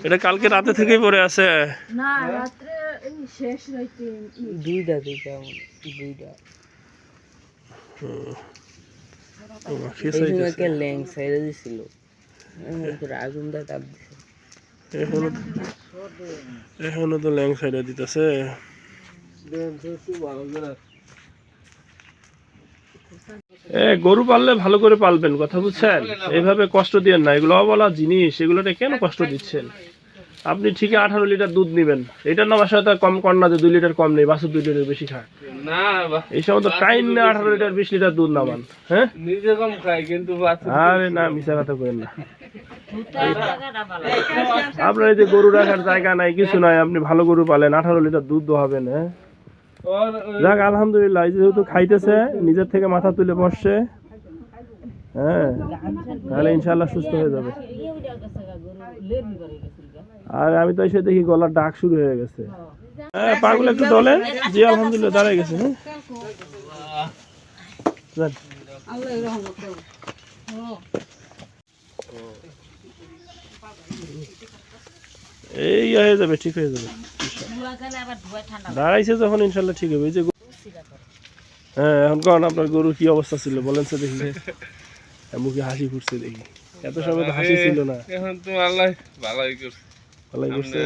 এটা কালকে রাতে থেকেই পড়ে আছে। না রাতে এই শেষ রাতে দুইটা এই সময় কে ল্যাং সাইডে দিছিল আগুন দা তাপ দিছে এখনো তো ল্যাং সাইডে দিতেছে। গরু পাললে ভালো করে পালবেন, কথা বুঝছেন? এইভাবে কষ্ট দিয়েন না, এগুলো অবলা জিনিস, এগুলোতে কেন কষ্ট দিচ্ছেন? আপনি ঠিকই 18 লিটার দুধ নিবেন, এটার নাম আসলে কম কর না যে 2 লিটার কম নেই, বাছুর 2 লিটার বেশি খায় এই সময় তো টাইম না 18 লিটার 20 লিটার দুধ নামান। হ্যাঁ নিজে কম খাই কিন্তু আরে না, মিশা কথা করেন না। আপনার এই যে গরু রাখার জায়গা নাই, কিছু নাই, আপনি ভালো গরু পালেন, 18 লিটার দুধ দোহাবেন। হ্যাঁ যাক আলহামদুলিল্লাহ, যেহেতু খাইতেছে নিজের থেকে মাথা তুলে বসছে, হ্যাঁ তাহলে ইনশাল্লাহ সুস্থ হয়ে যাবে। আর আমি তো এসে দেখি গলার ডাক শুরু হয়ে গেছে। হ্যাঁ পাগুলো একটু দলেন। জি আলহামদুলিল্লাহ দাঁড়ায় গেছে। হ্যাঁ এই হয়ে যাবে, ঠিক হয়ে যাবে, দাঁড়াইছে যখন ইনশাল্লাহ ঠিক হবে। এই যে হ্যাঁ এখন কারণ আপনার গরুর কি অবস্থা ছিল বলেন তো দেখি, মুখে হাসি ফুটছে দেখি, এত সময় তো হাসি ছিল না। এখন তো আল্লাহ ভালোই করছে ভালোই করছে।